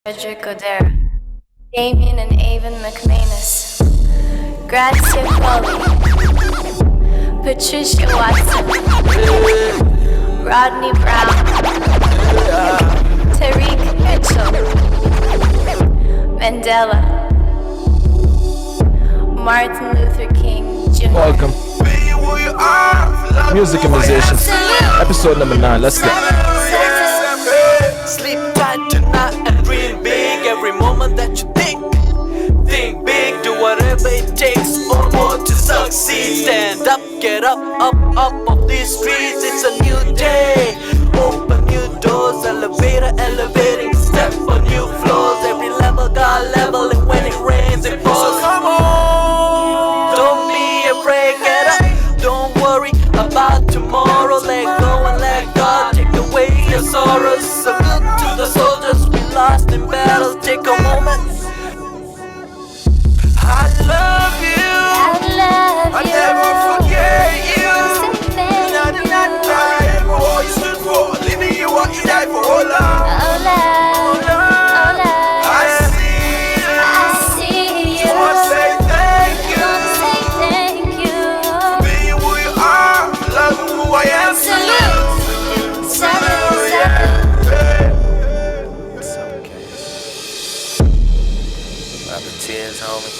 Frederick Odera, Damien and Avon McManus, Grazia Foley, Patricia Watson, Rodney Brown, Tariq Mitchell, Mandela, Martin Luther King Jr. Welcome. Music and musicians. Episode number 9. Let's go. Sleep tight tonight and dream big. Every moment that you think big. Do whatever it takes or more to succeed. Stand up, get up of these streets. It's a new day. Open new doors, elevator elevating. Step on new floors. Every level got level, and when it rains it pours. So come on, don't be afraid. Get up, don't worry about tomorrow. Let go and let God take away your sorrows. Salute to the soldiers we lost in battle. Take a moment. I love you. I never forget you. Not time for all you stood for. Leaving you what you died for. Oh love. I see you. Just wanna say thank you. For being who you are. Loving who I am. Salute. It's okay. Wipe the tears, homie.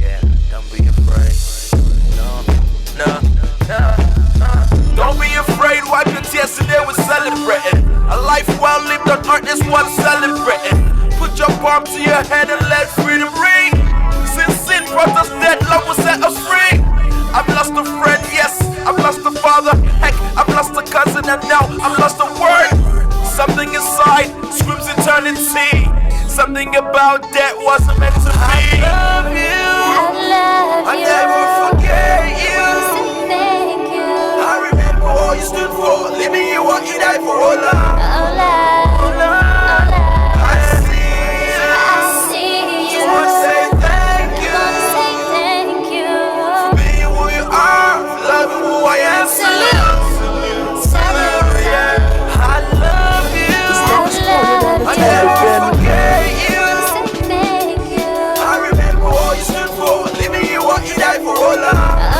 Yeah, don't be afraid. No. Don't be afraid, wipe your tears, today we're celebrating. A life well lived on earth is worth celebrating. Put your palm to your head and let freedom ring. Since sin brought us dead, love will set us free. I've lost a friend, yes, I've lost a father. Heck, I've lost a cousin and now I've lost a word. Something inside screams eternity. Something about that wasn't meant to be. I love you. I never forget you. I remember all you stood for. Leaving you what you died for. Oh love. I see you. Just wanna say thank you. For being who you are. Loving who I am. Salute. I love you. I never forget you. I remember all you stood for. Leaving you what you died for. Oh love. I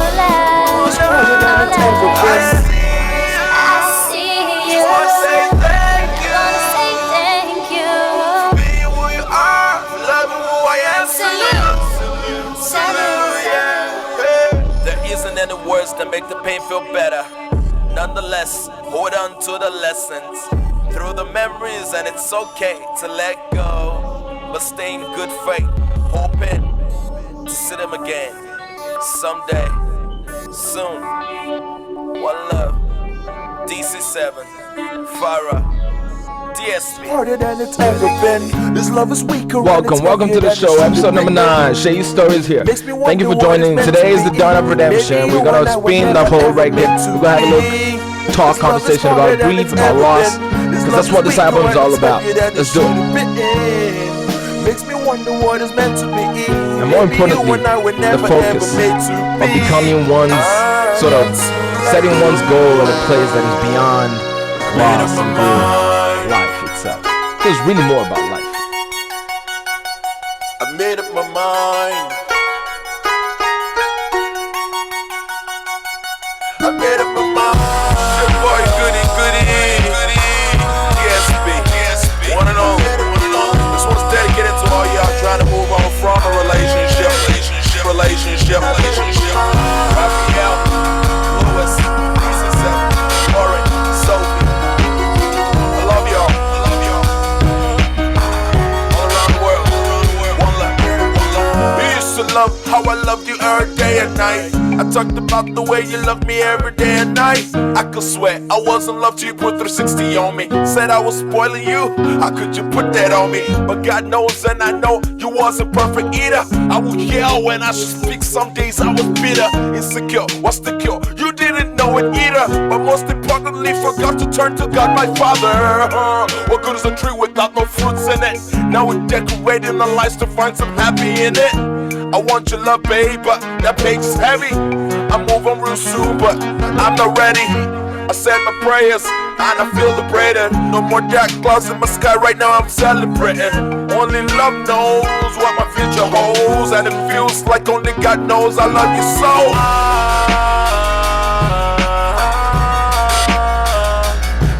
see you. Just wanna say thank you. For being who you are. Loving who I am. Salute. There isn't any words that make the pain feel better. Nonetheless, hold on to the lessons through the memories, and it's okay to let go, but stay in good faith, hoping to see them again someday, soon. One love, DC7, Farah, DSP. Harder than it's ever been. This love is weaker. Welcome to the show. Episode number 9. Shay's Stories here. Thank you for joining. Today is the dawn of redemption. We're gonna spin the whole right there. We're gonna have a little talk, conversation about grief, about loss, because that's what this album is all about. Let's do it. Makes me wonder what is meant to be. And more importantly, the focus of becoming one's, sort of setting one's goal in a place that is beyond loss and grief, life itself. It's really more about life. I made up my mind. I made up my mind. Your boy Goody. DSP. One and all. This one's dedicated to all y'all trying to move on from a relationship. Raphael, Lewis, Lisa, Warren, Sophie. I love y'all. All around the world. One love. You used to love how I loved you every day and night. I talked about the way you loved me every day and night. I could swear I wasn't loved till you put 360 on me. Said I was spoiling you, how could you put that on me? But God knows and I know you wasn't perfect either. I would yell when I should speak, some days I was bitter. Insecure, what's the cure? You didn't know it either. But most importantly, forgot to turn to God my Father. What good is a tree without no fruits in it? Now we're decorating our lives to find some happy in it. I want your love, babe, but that page is heavy. I'm moving real soon, but I'm not ready. I said my prayers and I feel liberated. No more dark clouds in my sky, right now I'm celebrating. Only love knows what my future holds, and it feels like only God knows I love you so.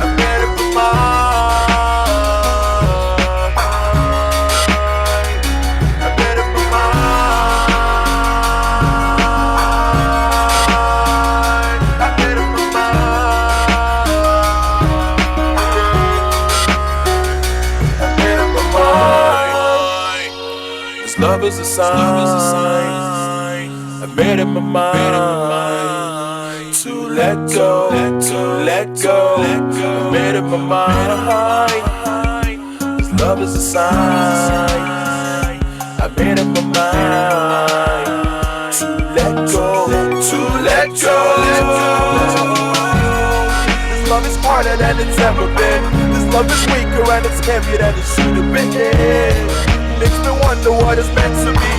I made up my mind. I made up my mind. I made up my mind. This love is a sign. I made up my mind to let go, to let go. I made up my mind. This love is a sign. I made up my mind to let go, to let go. This love is harder than it's ever been. This love is weaker and it's heavier than it should have been. Makes me wonder what it's meant to be.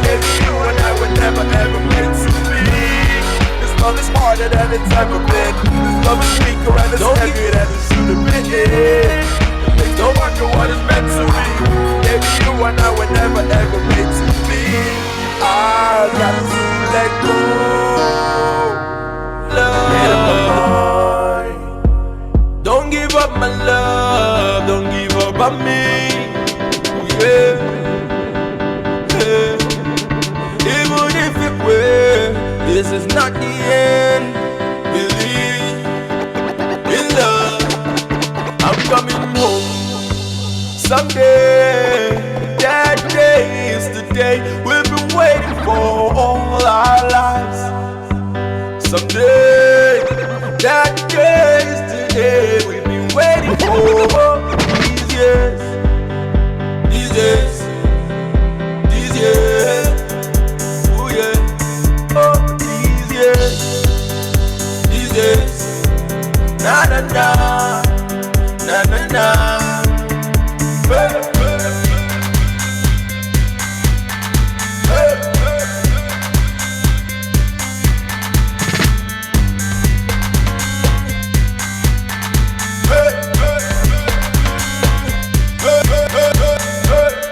Maybe you and I were never ever meant to be. This love is harder than it's ever been. This love is weaker and it's heavier than it should have been. Makes me wonder what it's meant to be. Maybe you and I were never ever meant to be. I got to let go. Love. Don't give up my love. Don't give up on me. Yeah. Even if it were, this is not the end. Believe in love. I'm coming home someday. That day is the day we've been waiting for all our lives. Someday, that day is the day we've been waiting for these years. These years. Oh yeah. Oh, these years. Na na na. Na na na.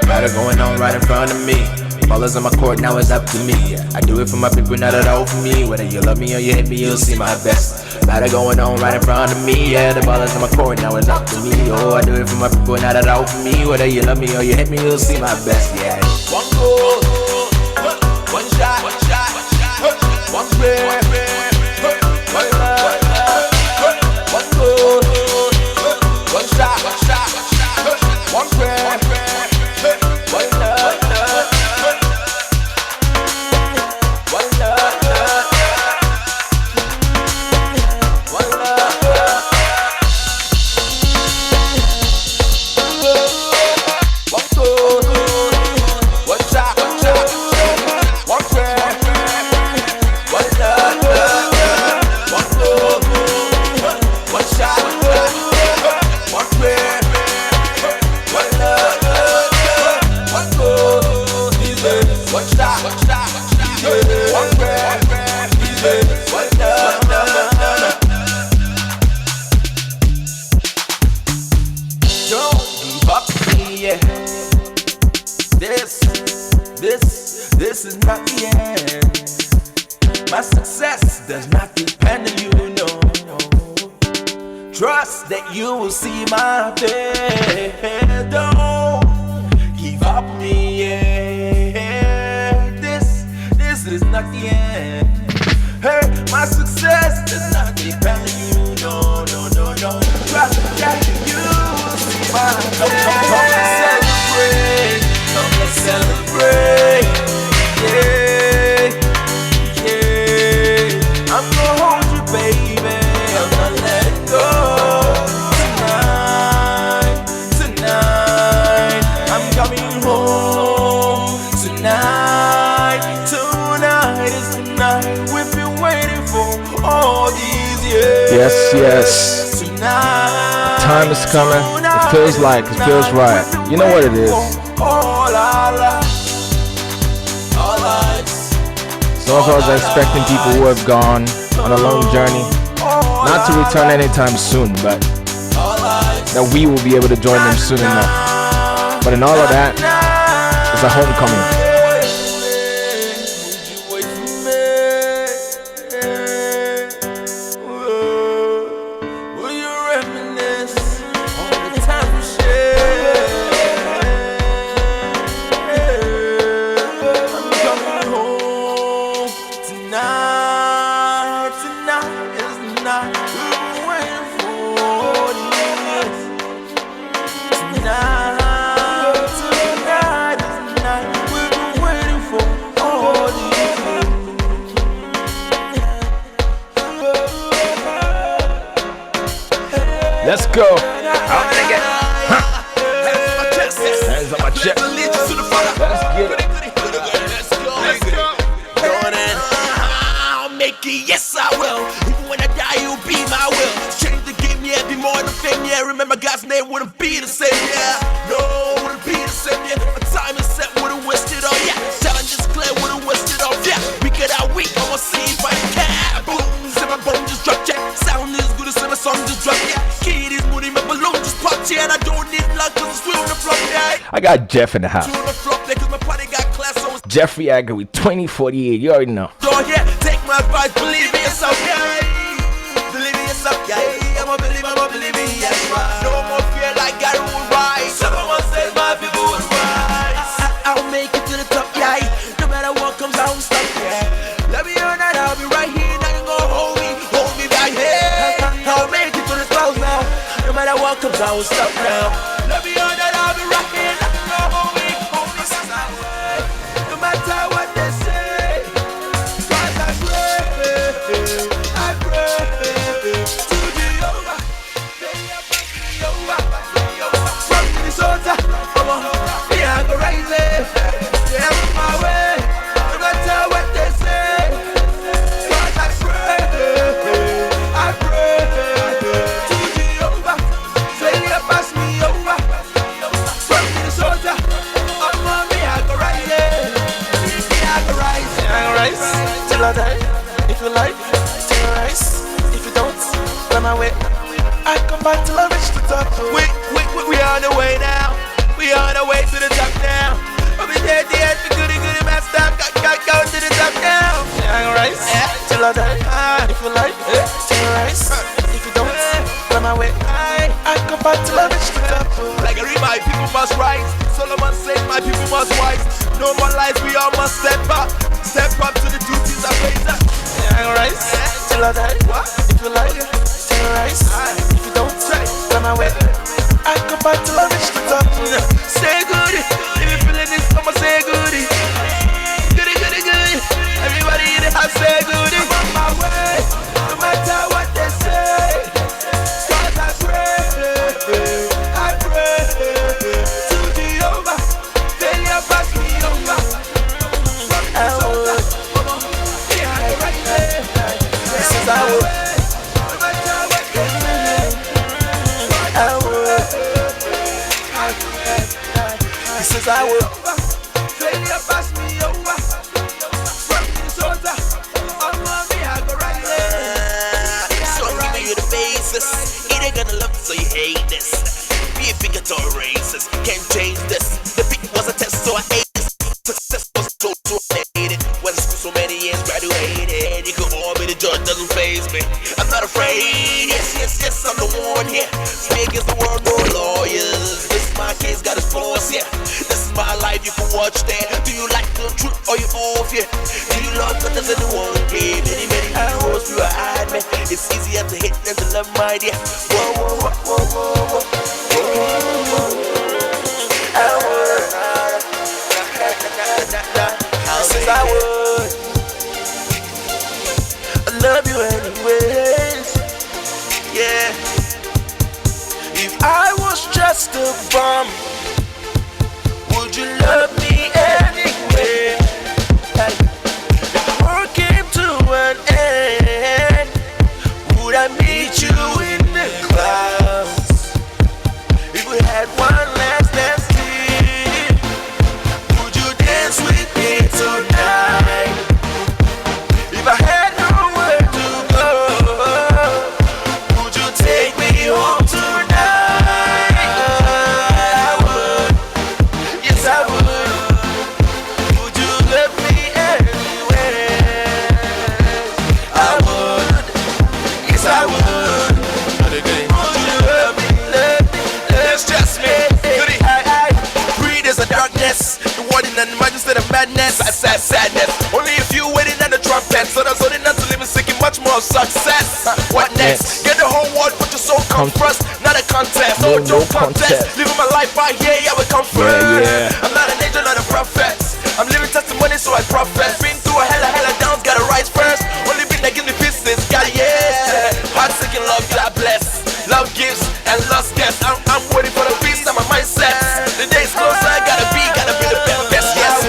Matter going on right in front of me. Ballers on my court, now it's up to me. I do it for my people, not at all for me. Whether you love me or you hate me, you'll see my best. Matter going on right in front of me. Yeah, the ballers on my court, now it's up to me. Oh, I do it for my people, not at all for me. Whether you love me or you hate me, you'll see my best. Yeah. One goal, one shot, one prayer, one love. One goal, one shot, one prayer, one love. One love. One love. One goal, one shot, one prayer, one love. One goal, one shot, one prayer, one love. One goal, one shot, one prayer, one love. Don't give up me, yeah. This is not the end. My success does not depend on you, no. Trust that you will see my face. Don't give up me, yeah. This is not the end. Hey, my success does not depend on you, no. Trust that you will see my face. Come let's celebrate. Yeah. I'm gonna hold you, baby. I'm gonna let it go. Tonight, I'm coming home. Tonight is the night we've been waiting for all these years. Yes. Tonight, Time is coming. It feels right. You know what it is. All our lives. Some of us are expecting people who have gone on a long journey. not to return anytime soon, but that we will be able to join them soon enough. But in all of that, it's a homecoming. Let's go. How did I get? Hands on my chest. Let's get it. Going in. I'll make it, yes I will. Even when I die, you'll be my will. Change the game, yeah, be more than fame, yeah. Remember God's name wouldn't be the same, yeah. No, wouldn't be the same, yeah. My time is set, wouldn't waste it all, yeah. Challenge is clear, wouldn't waste it all, yeah. We get out weak, I'ma see if I can. Boom, say my bone just drop, yeah. Sound is good as my song just drop, yeah. Kid is moody, my balloon just popped, yeah. And I don't need luck, cause it's on the flop, yeah. I got Jeff in the house. On the flop, yeah, cause my party got class, so it's Jeffrey Agger with 2048. You already know. yeah, take my advice, believe in yourself, yeah. Believe in yourself, yeah. I'ma believe in yourself. No more fear like God will rise. Someone says my people will rise. I'll make it to the top, yeah. No matter what comes, I won't stop, yeah. Let me hear that, I'll be right here. Nothing gonna hold me back here. I'll make it to the clouds now. No matter what comes, I won't stop now. Let me hear that, I'll be right here. Nothing gonna hold me since I way. No matter what they say. I pray to Jehovah. From Minnesota, yeah, I go rise it. Yeah, I'm on my way. No matter what they say. Cause I pray to Jehovah. Say you pass me over. From Minnesota, I'm on me, I go rise it. Yeah, I go rise till I die. If you like, terrorize. If you don't, run away. I come back till I reach the top. We on the way now. We on the way to the top now. I'll be dead, the goody messed up. Got to the top now. I rise till I die. If you like, terrorize. If you don't, run away. I come back till I reach the top. Like I read, my people must rise. Solomon said my people must rise. No more lies, we all must step up. Step up to the duties of later. I rise till I die. If you like, terrorize. If you don't, run away. I come back till I reach the top. Say goody. If you feeling this, I'ma say goody. Goody. Everybody in the house say goody. I'm on my way, no matter what they say. Cause I pray to Jehovah. Failure pass me over. I would. Yeah, right there. This is I would. No matter what they say. I would. This is I would. Failure pass me over. From Minnesota, I'm on me, I go right there. So I'm giving you the basis. Either gonna love this or you hate this. Be a bigger to races, can't change this. The beat was a test, so I ate this. Success was so I made it. Went to school so many years, graduated. You could all be the judge, doesn't faze me. I'm not afraid, yes, I'm the one here. Speak against the world, no lawyers. This is my case, got its flaws, yeah. This is my life, you can watch there. Do you like the truth or you off, yeah? Do you love what does anyone give? Many hours you hide, man. It's easier to hate than to love, my dear. Whoa. I would. I love you anyways. Yeah. If I was just a bum, would you love me anyway? If the world came to an end, would I meet you in the clouds? If we had one last dance, would you dance with me tonight? If I had nowhere to go, first, not a contest. No, No no contest. Living my life out here, yeah, we come first. Yeah. I'm not an angel, not a prophet. I'm living testimony, so I profess. Been through a hella downs, gotta rise first. Only been that give me business, got it, yeah. Heart seeking love, God bless. Love gives and lust gets. I'm waiting for the peace and my mindset. The day's closer, I gotta be the best, yes.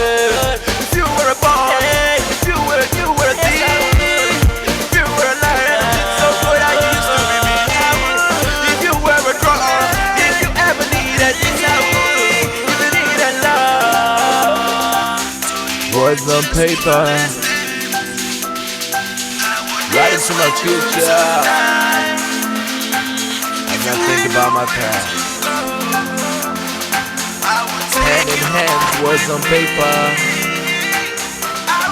If you were a bomb, if you were a thief, if you were a liar, so good I used to be me. If you were a drug, if you ever needed me, if you needed love. Words on paper, right into my future. As I think about my past, hand in hand, words on paper,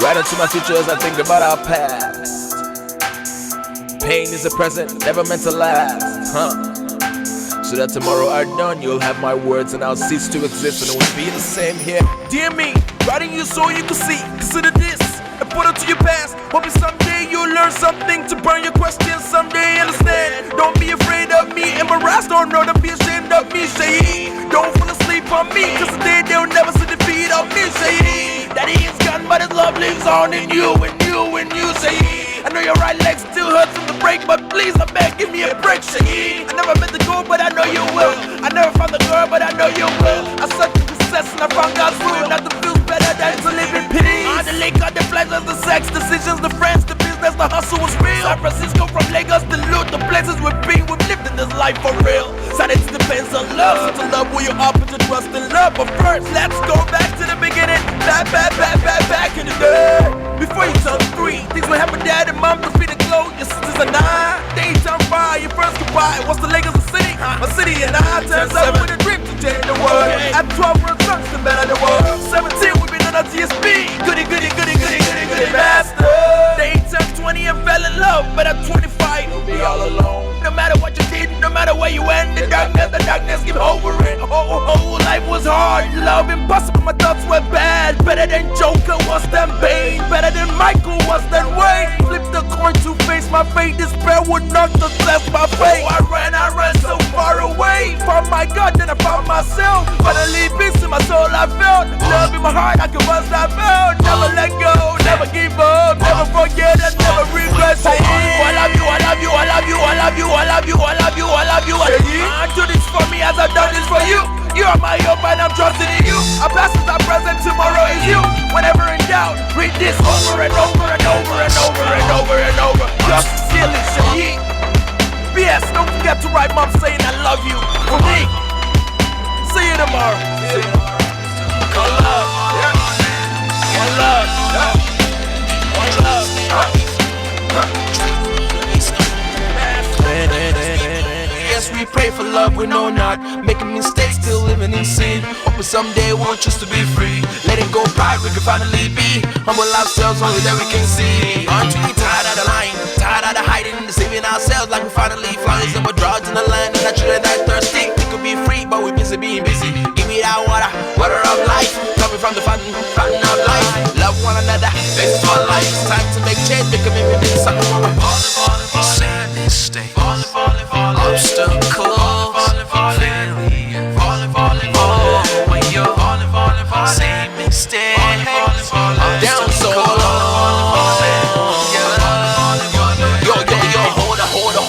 right into my future as I think about our past. Pain is a present, never meant to last, so that tomorrow are done, you'll have my words and I'll cease to exist, and it will be the same here. Dear me, writing you so you can see. Consider this and put it to your past. Hoping someday you'll learn something to burn your questions. Someday understand. Don't be afraid of me, embarrassed or no, don't be ashamed of me. Say, don't fall asleep on me, cause today they'll never see the feet of me. Say, Daddy is gone, but his love lives on in you, and you say, I know your right leg still hurts from the break, but please, I beg, give me a break. Say, I never met the goal, but I know you will. I never found the girl, but I know you will. I searched for success and I found God's rule. Not to feel better than to live in pity. On the lake, on the pleasures, the sex, decisions, the friends, the business, the hustle was real. San Francisco from Lagos to loot, the places we've been, we've lived in this life for real. Sanity depends on love, so to love who you are, but to trust in love. But first, let's go back to the beginning. Back in the day. Before you turn 3, things will happen, dad and mom, the feet of glow. Your sisters and I, they turn 5, your first goodbye. What's the Lagos a city? My city and I turn 7 with a dream to change the world. At 12, we're songs to better the world. 17, we've been on a TSB. Goody, master. They turned 20 and fell in love, but at 25, you'll be all alone. No matter what you did, no matter where you went, the darkness keep over it. Oh, life was hard, love impossible, my thoughts were bad. Better than Joker, worse than Bane. Better than Michael, worse than Wayne. Flip the coin to face my fate, despair would knock the left my fate. I ran so far away from my God, then I found myself. Finally, peace in my soul I felt. Love in my heart, I can bust that belt. Never let go, never give up, never forget and never regret. Say, I love you, I love you, I love you, I love you, I love you, I love you, I love you. Do this for me as I've done this for you. You are my hope and I'm trusting in you. Our past is our present, tomorrow is you. Whenever in doubt, read this over and over and over and over and over and over. Just feel it, Shaheed. P.S. Don't forget to write mom saying I love you for me. See you tomorrow. One love. One love. One love. Yes, we pray for love, we know not. Making mistakes, still living in sin. Hoping someday we'll choose to be free. Letting go pride, we can finally be humble ourselves, only that we can see. Aren't we tired of the lying, tired of the hiding, deceiving ourselves like we finally flying. Some more drugs in the land, and naturally that thirsty. We could be free, but we're busy being busy. Give me that water of life, coming from the fountain of life. Love one another, face for life. It's time to make change, make a commitment, something when we're falling, saying this stay. Obstacles, failure, when you're same mistakes, down so long.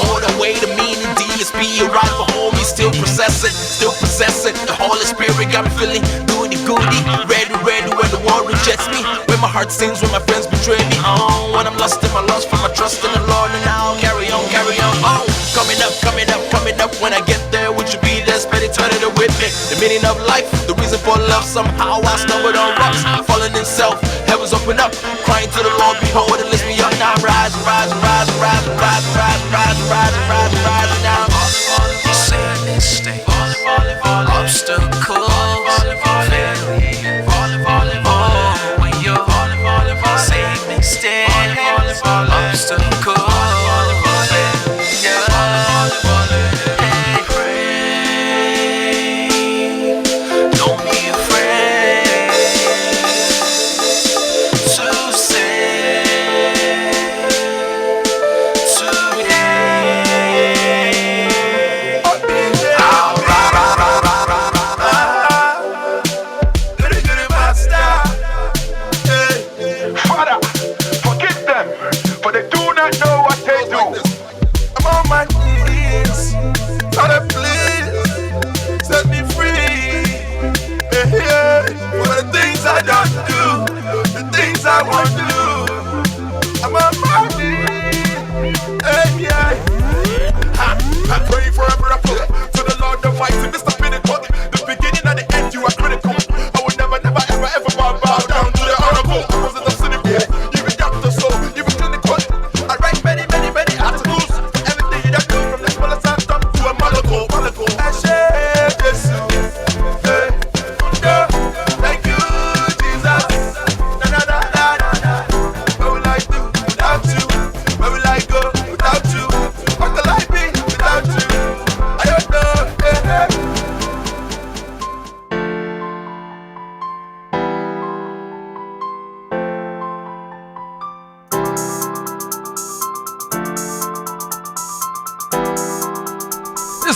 Hold on, wait a minute, DSP, you're right for home, he's still possessing. The Holy Spirit got me feeling goody, ready when the world rejects me. When my heart sings, when my friends betray me. When I'm lost in my loss, from my trust in the Lord, and I'll carry on. Coming up, when I get there, would you be there, spend eternity with me? The meaning of life, the reason for love, somehow I stumbled on rocks. Falling in self, heavens open up, crying to the Lord, behold, and lift me up now. Rising now. Saying this stay, obstacles, failure, when you're same mistakes, obstacles.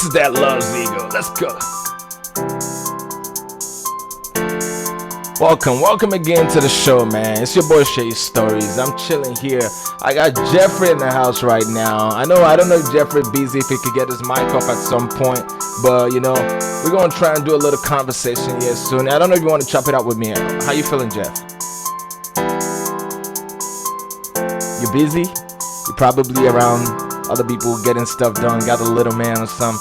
is that Love's Ego. Let's go. Welcome again to the show, man. It's your boy Shay Stories. I'm chilling here. I got Jeffrey in the house right now. I don't know if Jeffrey busy, if he could get his mic off at some point, but you know, we're gonna try and do a little conversation here soon. I don't know if you want to chop it up with me. How you feeling, Jeff? You busy? You're probably around other people getting stuff done, got a little man or something,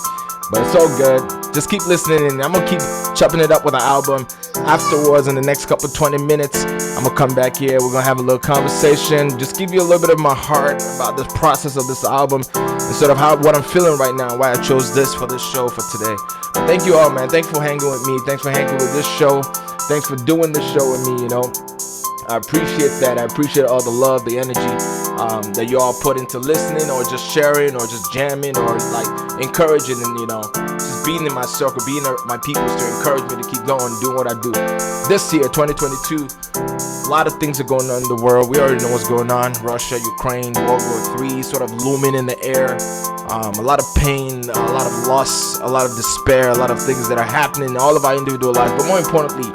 but it's all good. Just keep listening, and I'm gonna keep chopping it up with an album. Afterwards, in the next couple 20 minutes, I'm gonna come back here. We're gonna have a little conversation, just give you a little bit of my heart about the process of this album and sort of what I'm feeling right now, why I chose this for this show for today. But thank you all, man. Thanks for hanging with me. Thanks for hanging with this show. Thanks for doing this show with me. You know, I appreciate that. I appreciate all the love, the energy that you all put into listening, or just sharing, or just jamming, or like encouraging, and you know, just being in my circle, being my peoples to encourage me to keep going, doing what I do. This year, 2022, a lot of things are going on in the world. We already know what's going on. Russia, Ukraine, World War III sort of looming in the air. A lot of pain, a lot of loss, a lot of despair, a lot of things that are happening in all of our individual lives, but more importantly,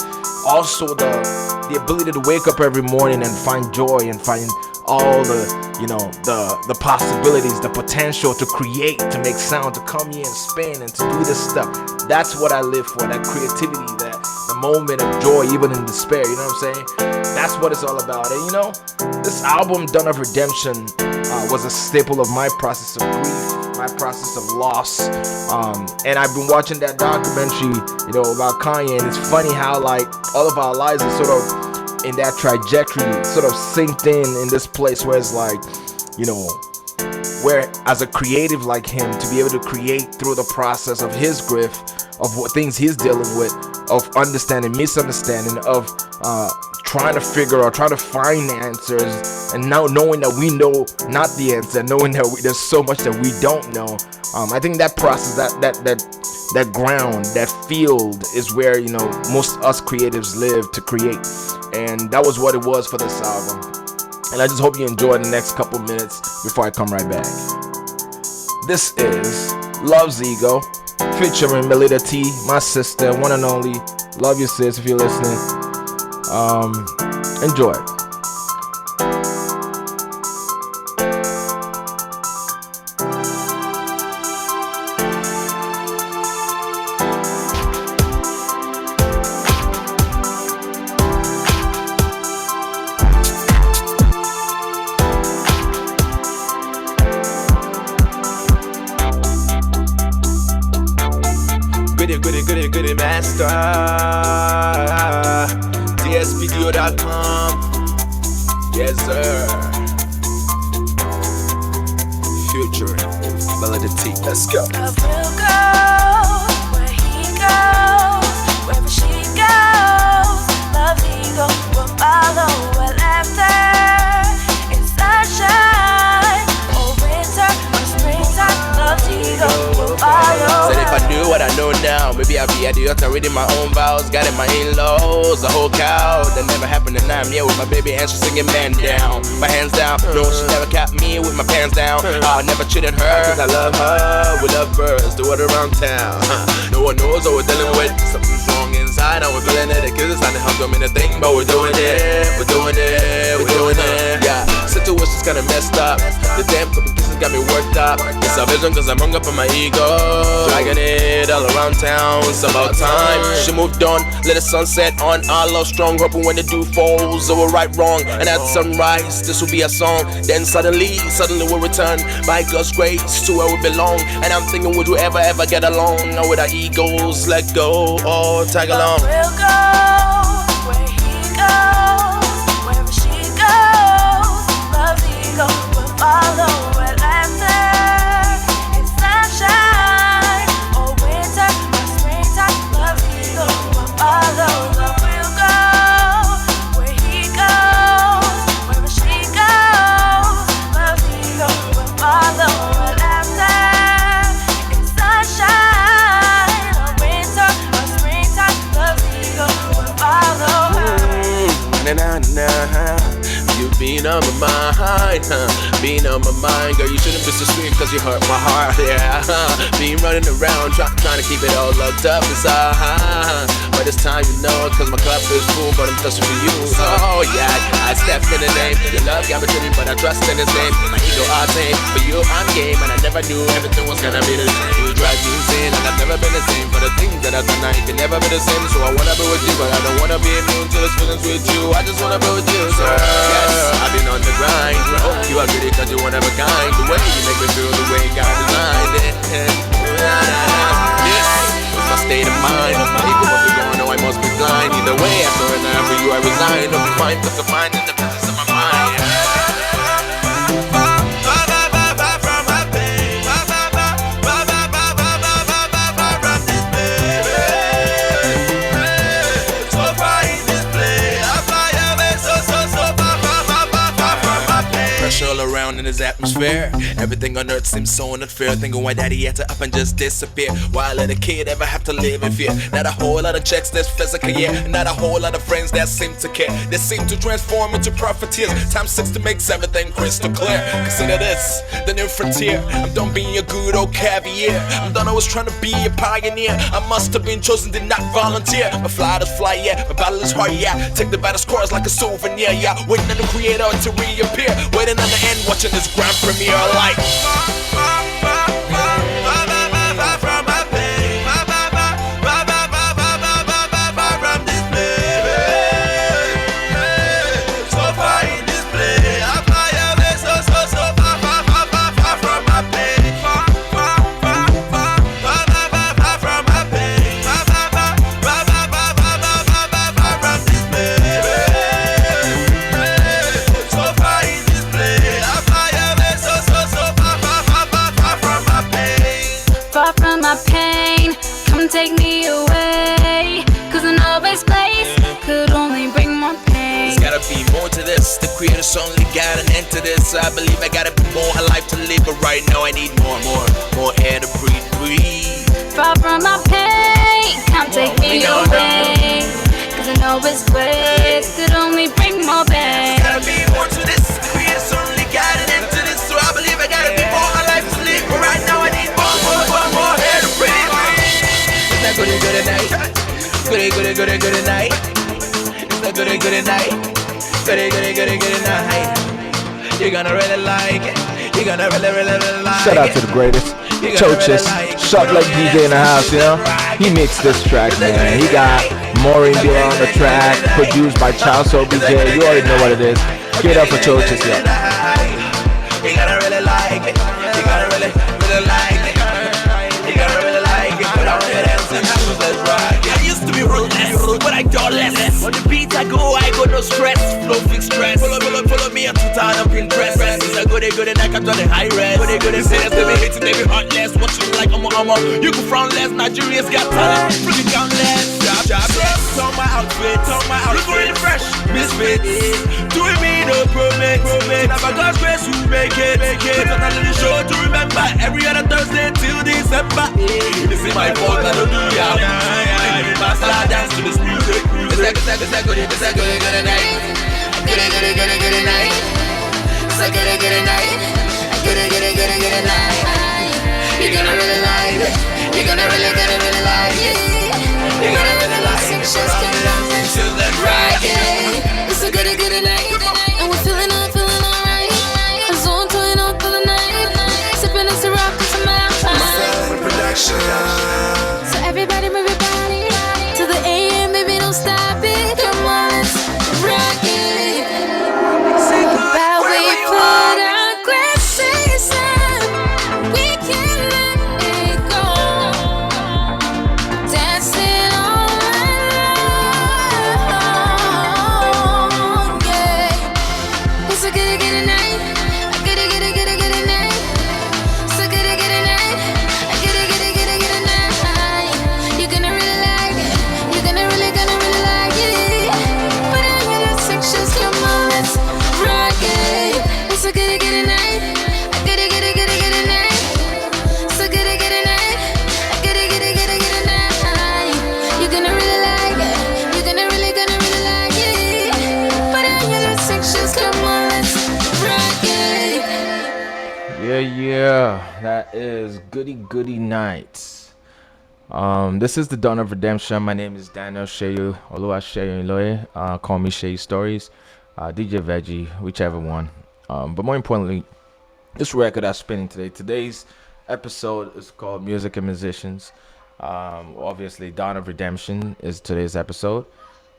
also the ability to wake up every morning and find joy and find all the, you know, the possibilities, the potential to create, to make sound, to come here and spin and to do this stuff. That's what I live for, that creativity, that the moment of joy, even in despair, you know what I'm saying? That's what it's all about. And you know, this album, Dawn of Redemption, was a staple of my process of grief, my process of loss. And I've been watching that documentary, you know, about Kanye, and it's funny how like all of our lives are sort of in that trajectory, sort of synced in this place where it's like, you know, where as a creative like him, to be able to create through the process of his grief, of what things he's dealing with, of understanding, misunderstanding, of trying to figure out, trying to find answers, and now knowing that we know not the answer, knowing that there's so much that we don't know. I think that process, that ground, that field is where, you know, most us creatives live to create. And that was what it was for this album. And I just hope you enjoy the next couple minutes before I come right back. This is Love's Ego, featuring Melita T, my sister, one and only. Love you, sis, if you're listening. Enjoy. Goody master. DSPDO.com. Yes, sir. Future Melody T. Let's go. Love will go where he goes, wherever she goes. Love's ego will follow well after. In sunshine or winter or springtime, love's ego will follow. Said if I knew what I know now, maybe I'd be at the altar reading my own vows, got in my in-laws, a whole cow. That never happened, and I'm here with my baby and she's singing man down, my hands down. No, she never capped me with my pants down. I never cheated her, cause I love her. We love birds, do it around town. No one knows what we're dealing with. Something's wrong inside, and we're feeling it. The kids are trying to help them in the thing, but we're doing it. We're doing it, we're doing it. Yeah, situation's kinda messed up. The damn couple kisses got me worked up. It's a vision cause I'm hung up on my ego, dragging it all around town. It's about time she moved on, let the sunset on. Our love strong, hoping when the dew falls, so we're right wrong. And at sunrise, this will be a song. Then suddenly we'll return by God's grace to where we belong. And I'm thinking, would we ever get along? Now with our egos, let go or tag along. We'll go where he goes, wherever she goes. Love's ego will follow well after. In sunshine or winter or springtime, love's ego will follow. Love will go where he goes, wherever she goes. Love's ego will follow well after. In sunshine or winter or springtime, love's ego will follow her. You being on my mind, being on my mind. Girl, you shouldn't be so sweet cause you hurt my heart, yeah. Being running around, trying to keep it all locked up inside. But this time you know, cause my cup is full, but I'm thirsty for you. Oh yeah, I stepped in the name. Your love got me tripping, but I trust in his name. My ego all tame, for you I'm game, and I never knew everything was gonna be the same. You drive me insane, and I've never been the same. For the things that I've done, I can never be the same. So I wanna be with you, but I don't wanna be immune to this feelings with you. I just wanna be with you, so yes, I've been on the grind. Oh, you are pretty cause you're one of a kind. The way you make me feel, the way God designed it. This is my state of mind. Even what we don't know, I must be blind. Either way, I surrender for you, I resign. Don't be fine, cause I'm fine in the presence of my mind. All around in his atmosphere. Everything on earth seems so unfair. Thinking why daddy had to up and just disappear. Why let a kid ever have to live in fear? Not a whole lot of checks that's physical, yeah. Not a whole lot of friends that seem to care. They seem to transform into profiteers. Time 6 to make everything crystal clear. Consider this, the new frontier. I'm done being a good old caviar. I'm done always trying to be a pioneer. I must have been chosen, did not volunteer. My flight is fly, yeah. My battle is hard, yeah. Take the battle scores like a souvenir, yeah. Waiting on the creator to reappear. Waiting on the end, watching this grand premiere like take me away, cause I know this place could only bring more pain. There's gotta be more to this. The creator's only got an end to this. I believe I gotta be more alive to live, but right now I need more air to breathe. Far from my pain, can't take me away, cause I know this place could only bring more pain. There's gotta be more to this. The creator's only got an end to this. So I believe I gotta be more alive to live, but right now I need more air to breathe. It's not good night. Good night. It's not good night. Good night. You're gonna really like it. You're gonna really like it. Shout out to the greatest, Chochis, Shot Like DJ in the house, you know. He mixed this track, man. He got Maureen Beer on the track, produced by Child Soul BJ. You already know what it is. Give it up for Chochis, yeah. You're gonna really like it. You're gonna really like it. You're gonna really like it. Put on your hands and shoes, let's rock it. I used to be ruthless, but I thought less. On the beat I go no stress. Flow fix stress. Follow me on Twitter and Pinterest. It's a good and I can turn the high res. Good and say they be hating, they be heartless. What you like, I'm a. You can frown less, Nigerians got talent. Freaking countless. Job less. On my outfit. Look really fresh. Misfits. Doing me no promise. Never God's grace who make it. It's a little show to remember. Every other Thursday till December. This is my fault, I don't do ya. I dance to this music. It's a good night. It's a good night. It's a good night. You're gonna really like it. You're gonna really like it. You're gonna really like it. Till then, right? It's a good night, and we're feeling alright. I'm zoned toying up for the night, sipping this rock with some Production. So everybody move your body to the AM, baby, don't stop it. Come on, let's rock it. But we put our glasses on, we can't let it go. That is Goody Goody Nights. This is the Dawn of Redemption. My name is Daniel Sheyu Oluwaseyi Iloye. Call me Sheyu Stories, DJ Veggie, whichever one. But more importantly, this record I'm spinning today. Today's episode is called Music and Musicians. Obviously, Dawn of Redemption is today's episode.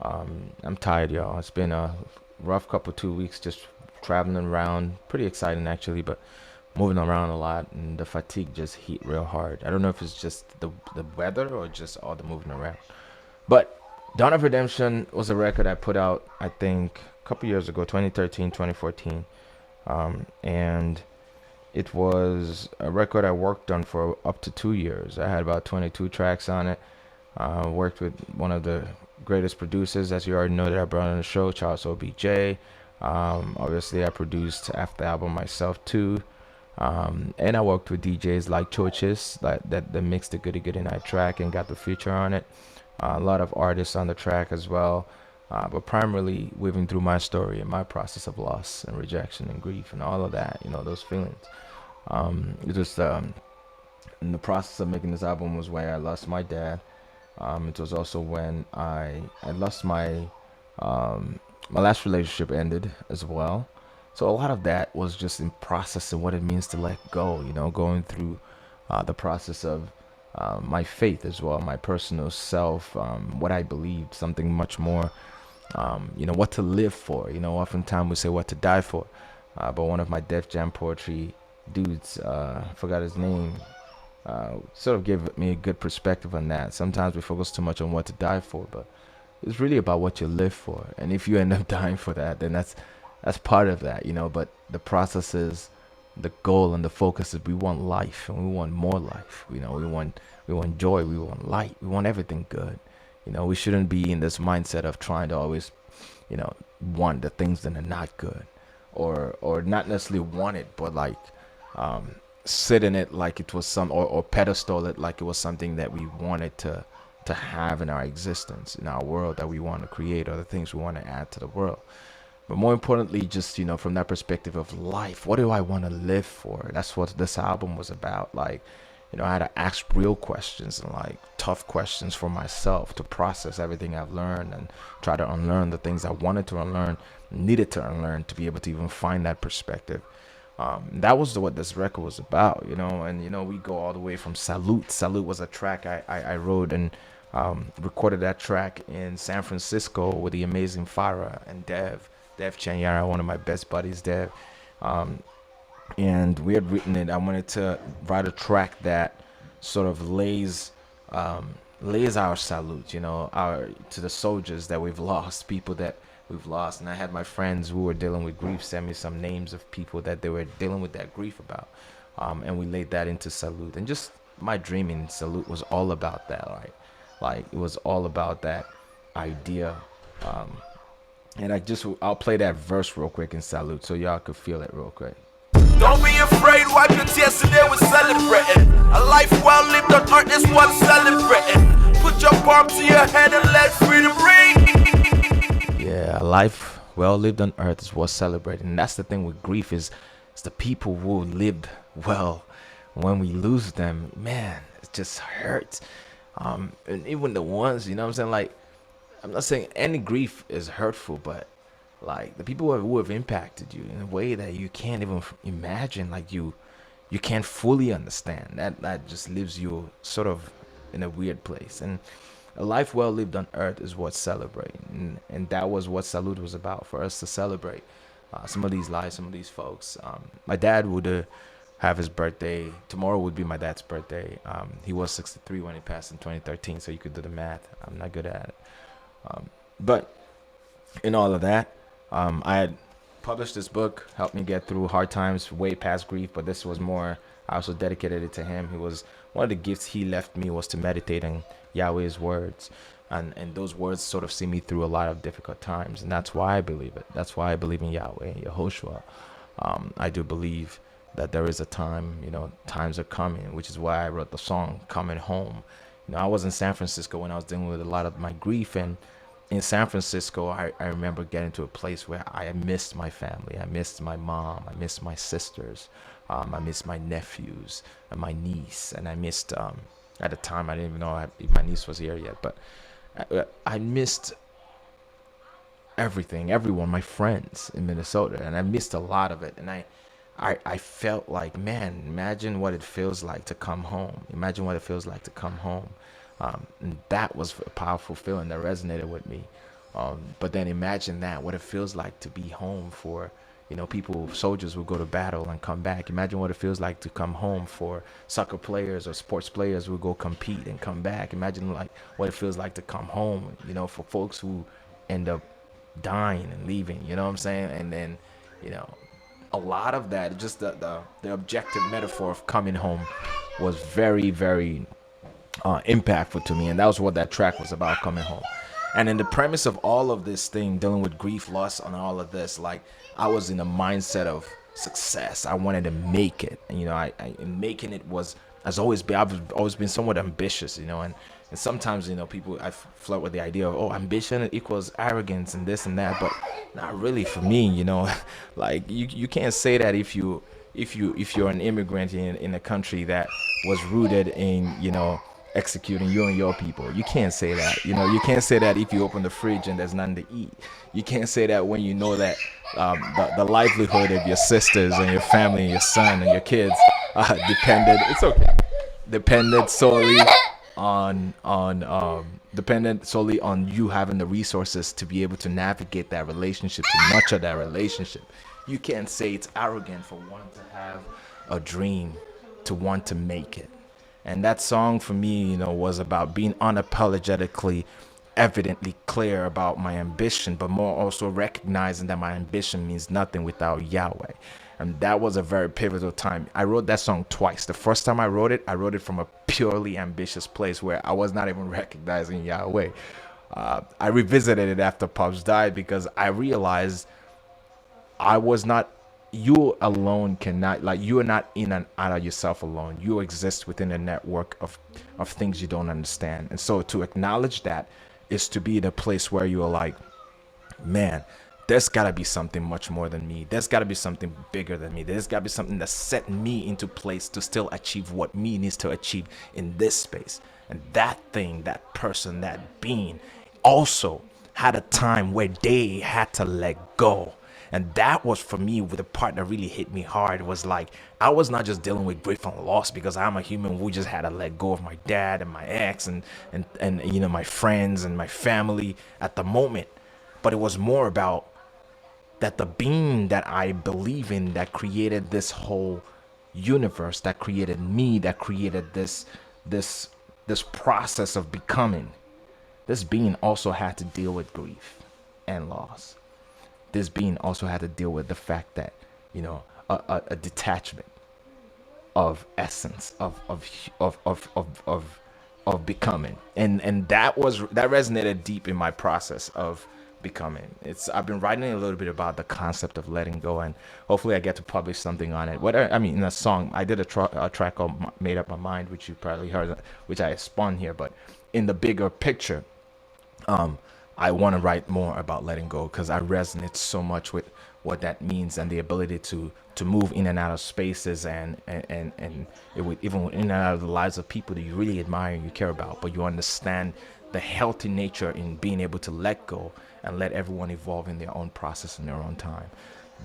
I'm tired, y'all. It's been a rough couple 2 weeks just traveling around. Pretty exciting, actually, but moving around a lot, and the fatigue just hit real hard. I don't know if it's just the weather or just all the moving around. But Dawn of Redemption was a record I put out, I think, a couple years ago, 2013, 2014. And it was a record I worked on for up to 2 years. I had about 22 tracks on it. Worked with one of the greatest producers, as you already know, that I brought on the show, Charles OBJ. Obviously, I produced half the album myself too. And I worked with DJs like Choices that mixed the Goody Goody Night track and got the feature on it. A lot of artists on the track as well. But primarily weaving through my story and my process of loss and rejection and grief and all of that, those feelings. It was in the process of making this album was where I lost my dad. It was also when I lost my last relationship ended as well. So a lot of that was just in processing what it means to let go, going through the process of my faith as well, my personal self, what I believed, something much more, what to live for. Oftentimes we say what to die for. But one of my Def Jam poetry dudes, forgot his name, sort of gave me a good perspective on that. Sometimes we focus too much on what to die for, but it's really about what you live for. And if you end up dying for that, then that's part of that, but the process is the goal, and the focus is we want life, and we want more life. We want joy, we want light, we want everything good. We shouldn't be in this mindset of trying to always, want the things that are not good, or not necessarily want it, but like sit in it like it was or pedestal it like it was something that we wanted to have in our existence, in our world that we want to create, or the things we want to add to the world. But more importantly, just, from that perspective of life, what do I want to live for? That's what this album was about. Like, I had to ask real questions and like tough questions for myself to process everything I've learned and try to unlearn the things I wanted to unlearn, needed to unlearn to be able to even find that perspective. That was what this record was about, and, we go all the way from Salute. Salute was a track I wrote and recorded that track in San Francisco with the amazing Farah and Dev Chanyara, one of my best buddies, Dev. And we had written it. I wanted to write a track that sort of lays our salute, to the soldiers that we've lost, people that we've lost. And I had my friends who were dealing with grief send me some names of people that they were dealing with that grief about. And we laid that into Salute. And just my dream in Salute was all about that, right? Like it was all about that idea. And I'll play that verse real quick in Salute so y'all could feel it real quick. Don't be afraid, wipe your tears, today we're celebrating. A life well lived on earth is worth celebrating. Put your palm to your head and let freedom ring. Yeah, a life well lived on earth is worth celebrating. And that's the thing with grief is it's the people who lived well. When we lose them, man, it just hurts. And even the ones, what I'm saying, like, I'm not saying any grief is hurtful, but like the people who have impacted you in a way that you can't even imagine, like you can't fully understand, that just leaves you sort of in a weird place. And a life well lived on earth is worth celebrating, and that was what Salute was about, for us to celebrate some of these lives, some of these folks. My dad would have his birthday tomorrow. Would be my dad's birthday. He was 63 when he passed in 2013, so you could do the math. I'm not good at it. But in all of that, I had published this book, helped me get through hard times, way past grief, but this was more, I also dedicated it to him. He was, one of the gifts he left me was to meditate on Yahweh's words. And those words sort of see me through a lot of difficult times. And that's why I believe it. That's why I believe in Yahweh, Yehoshua. I do believe that there is a time, times are coming, which is why I wrote the song, Coming Home. I was in San Francisco when I was dealing with a lot of my grief, and in San Francisco, I remember getting to a place where I missed my family. I missed my mom. I missed my sisters. I missed my nephews and my niece, and I missed at the time I didn't even know if my niece was here yet, but I missed everything, everyone, my friends in Minnesota, and I missed a lot of it. And I felt like, man, imagine what it feels like to come home. Imagine what it feels like to come home. And that was a powerful feeling that resonated with me. But then imagine that, what it feels like to be home for, people, soldiers will go to battle and come back. Imagine what it feels like to come home for soccer players or sports players who go compete and come back. Imagine like what it feels like to come home, for folks who end up dying and leaving, you know what I'm saying? And then, a lot of that, just the objective metaphor of coming home was very, very impactful to me. And that was what that track was about, coming home. And in the premise of all of this thing, dealing with grief, loss, and all of this, like, I was in a mindset of success. I wanted to make it. And, and making it I've always been somewhat ambitious, and sometimes, people, I flirt with the idea of, ambition equals arrogance and this and that, but not really for me, like you can't say that if you're an immigrant in a country that was rooted in, executing you and your people. You can't say that. You can't say that if you open the fridge and there's nothing to eat. You can't say that when you know that the livelihood of your sisters and your family and your son and your kids depended solely on you having the resources to be able to navigate that relationship, to nurture that relationship. You can't say it's arrogant for one to have a dream, to want to make it. And that song for me, was about being unapologetically, evidently clear about my ambition, but more also recognizing that my ambition means nothing without Yahweh. And that was a very pivotal time. I wrote that song twice. The first time I wrote it from a purely ambitious place where I was not even recognizing Yahweh. I revisited it after Pops died because I realized you alone cannot, like, you are not in and out of yourself alone. You exist within a network of things you don't understand. And so to acknowledge that is to be in a place where you are like, man, there's got to be something much more than me. There's got to be something bigger than me. There's got to be something that set me into place to still achieve what me needs to achieve in this space. And that thing, that person, that being also had a time where they had to let go. And that was, for me, the part that really hit me hard. Was like, I was not just dealing with grief and loss because I'm a human who just had to let go of my dad and my ex and my friends and my family at the moment. But it was more about that the being that I believe in, that created this whole universe, that created me, that created this process of becoming, this being also had to deal with grief and loss. This being also had to deal with the fact that, a detachment of essence of becoming, and that resonated deep in my process of becoming. I've been writing a little bit about the concept of letting go, and hopefully I get to publish something on it. In a song, I did a track called "Made Up My Mind," which you probably heard, which I spun here. But in the bigger picture, I want to write more about letting go because I resonate so much with what that means and the ability to move in and out of spaces and it would even in and out of the lives of people that you really admire and you care about, but you understand the healthy nature in being able to let go and let everyone evolve in their own process in their own time.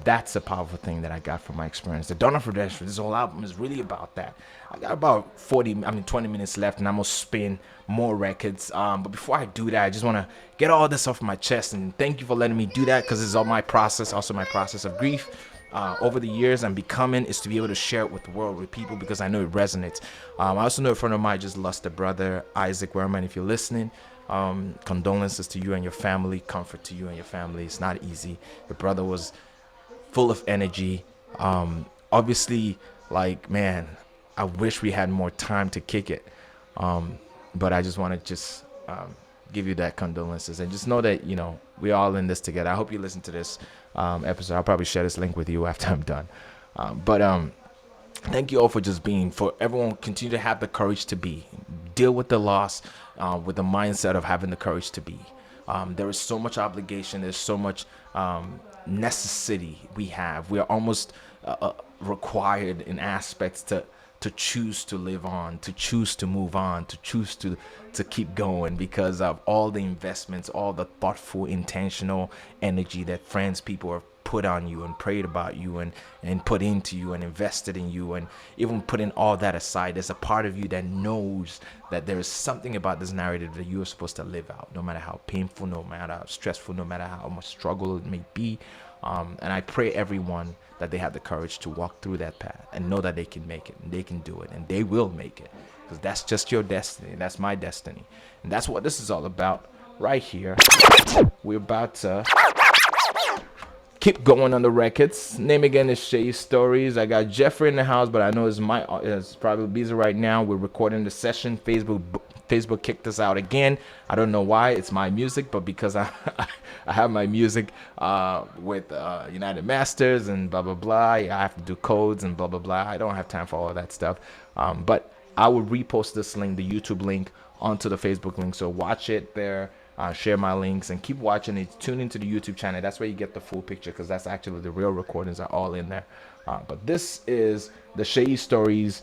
That's a powerful thing that I got from my experience. The Dawn of Redemption, this whole album is really about that. I got about 20 minutes left and I'm going to spin more records. But before I do that, I just want to get all this off my chest. And thank you for letting me do that because it's all my process, also my process of grief. Over the years and becoming is to be able to share it with the world, with people, because I know it resonates. I also know a friend of mine just lost a brother, Isaac Werman. If you're listening, condolences to you and your family, comfort to you and your family. It's not easy. Your brother was full of energy. Obviously, like, man, I wish we had more time to kick it. But I just want to give you that condolences and just know that, we're all in this together. I hope you listen to this episode. I'll probably share this link with you after I'm done. But thank you all for for everyone continue to have the courage to deal with the loss with the mindset of having the courage to be. There is so much obligation. There's so much necessity we have. We are almost required in aspects to choose to live on, to choose to move on, to choose to keep going, because of all the investments, all the thoughtful, intentional energy that friends, people have put on you and prayed about you and put into you and invested in you. And even putting all that aside, there's a part of you that knows that there is something about this narrative that you are supposed to live out, no matter how painful, no matter how stressful, no matter how much struggle it may be. And I pray everyone that they have the courage to walk through that path and know that they can make it and they can do it and they will make it, because that's just your destiny. That's my destiny. And that's what this is all about right here. We're about to keep going on the records. Name again is Shay Stories. I got Jeffrey in the house, but I know it's probably busy right now. We're recording the session. Facebook kicked us out again. I don't know why. It's my music, but because I have my music with United Masters and blah blah blah, I have to do codes and blah blah blah. I don't have time for all of that stuff. But I will repost this link, the YouTube link, onto the Facebook link. So watch it there. Share my links and keep watching it. Tune into the YouTube channel. That's where you get the full picture, because that's actually the real recordings are all in there. But this is the Shay Stories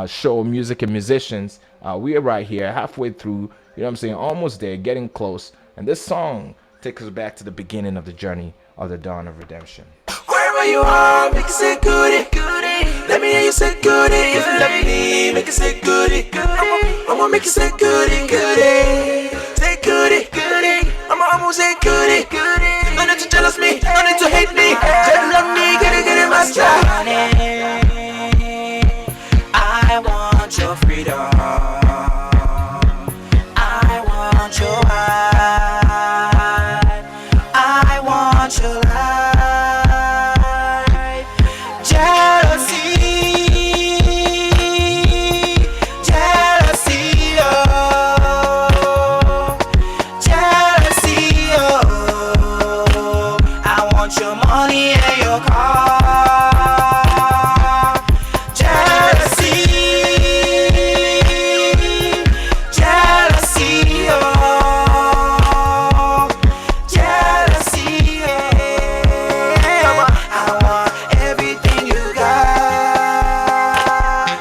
show, music and musicians. We are right here, halfway through. You know what I'm saying? Almost there, getting close. And this song takes us back to the beginning of the journey of the dawn of redemption. Wherever you are, make it say goodie, goodie. Let me hear you say goodie. If you love me, make it say goodie, goodie. I'ma make you say goodie, goodie. Say goodie, goodie. I'ma say goodie, goodie. No need to jealous me, no need to hate me. Just love me, get it, my style. I want your freedom. I want your life. I want your life. Jealousy, jealousy, oh, jealousy, oh. I want your money and your car. Jealousy, jealousy, oh, jealousy, yeah. I want everything you got.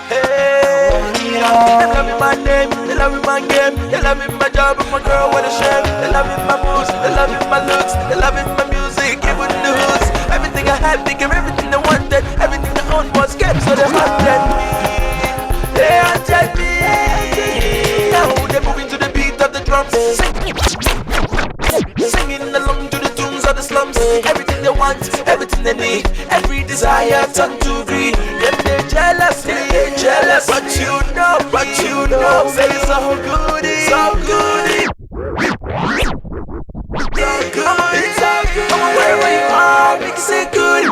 Hey, they loving my name, they loving my game, they loving my job and my girl, what a shame. They loving my moves, they loving my looks, they loving my music, even the hoods. Everything I had, they gave everything they wanted, everything they owned was kept, so they haunted me. They haunted me. Now they're moving to the beat of the drums, singing along to the tunes of the slums. Everything they want, everything they need, every desire turned to greed. Then they're jealous, but you know, say it's so goody, so goody. It's all good. Wherever you are, make it say goody.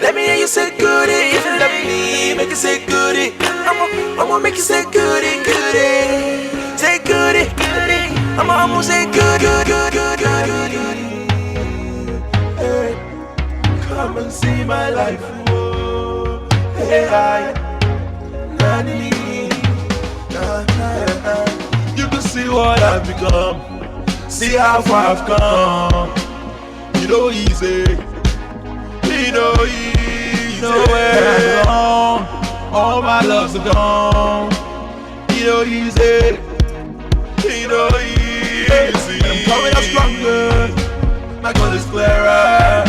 Let me hear you say goody. If you love me, make it say goody. I'ma make you say goody, goody. Say goody, goody. I'ma say good, good, good, good, good, good. Hey, come and see my life. Whoa. Hey, you can see what I've become. See how far I've come. You know easy. You know easy. Nowhere I belong. All my loves are gone. You know easy. You know easy. I'm coming up stronger. My goal is clearer.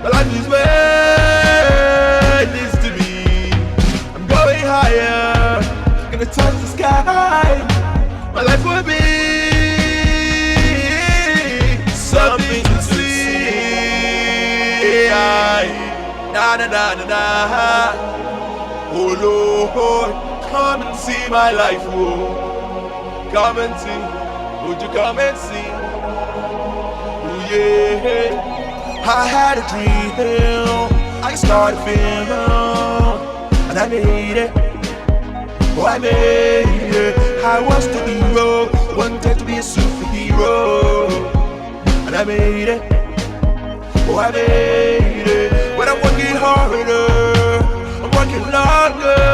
My life is where it needs to be. I'm going higher. Gonna touch the sky. My life will be something to see. Na na na na na. Oh Lord, come and see my life. Oh, come and see. Would you come and see? Oh yeah. I had a dream. I started feeling, and I made it. Oh, I made it. I was the hero, wanted to be a superhero, and I made it. Oh, I made it. But I'm working harder, I'm working longer.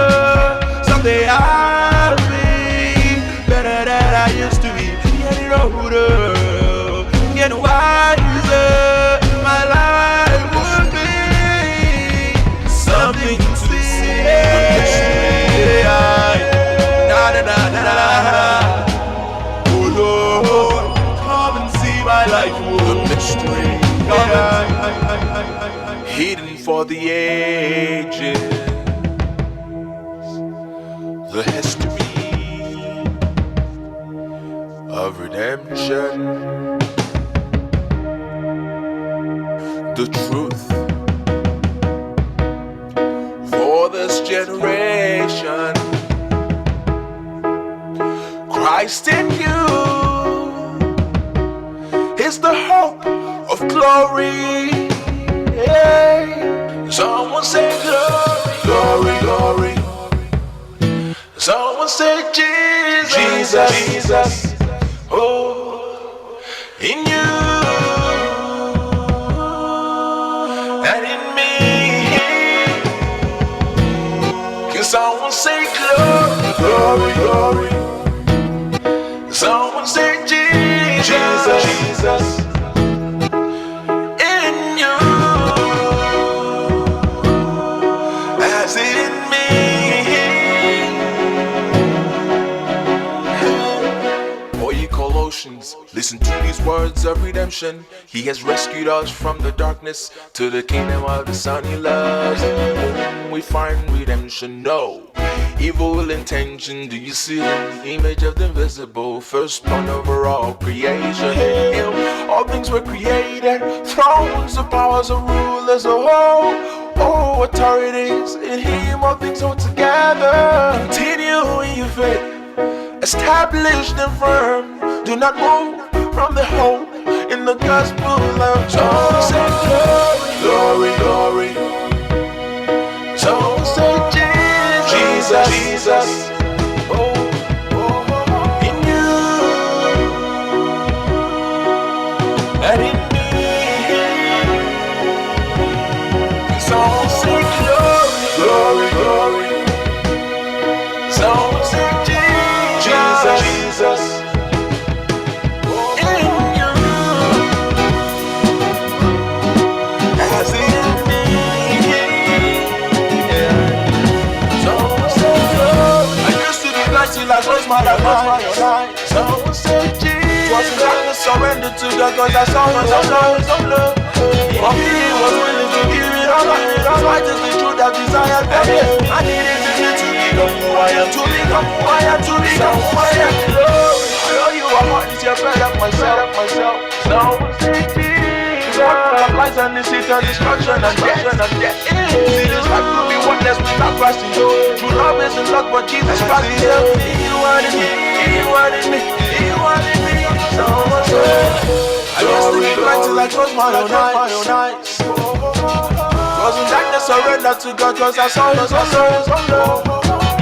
Someday I'll be better than I used to be. Getting older, getting wiser. My life life, the mystery, hidden for the ages, the history of redemption, the truth for this generation. Christ in you is the hope of glory. Hey. Someone say glory, glory, glory. Someone say Jesus, Jesus, Jesus. Oh, in you and in me. Can someone say glory, glory, glory? Someone say Jesus, Jesus, Jesus. In you as in me. For ye Colossians, listen to these words of redemption. He has rescued us from the darkness to the kingdom of the Son he loves. We find redemption, no evil intention. Do you see the image of the invisible, firstborn over all creation? In him all things were created, thrones of powers of rulers of all authorities. In him all things hold together. Continue in your faith, established and firm. Do not move from the hope in the gospel of joy. Say glory, glory, glory. So say Jesus, Jesus. Oh, oh, oh. In you and in me. So say glory, glory, glory. So say Jesus, Jesus. I close my eyes. Someone say Jesus. Was in darkness, surrendered to God, cause I saw him some love. For me, he was willing to give it all up. Fight is the truth that desired better. I needed to become who I am, to become who I am, to become who I am. I know you are hard, it's your better myself. Someone say Jesus. What lies and deceit and destruction and death. See this life will be worthless without Christ in you. True love isn't luck, but Jesus Christ is here. He wanted me, he wanted me, he wanted me. Someone say, I used to be blind till I closed my own eyes. Was in darkness, surrendered to God, cause I saw his love.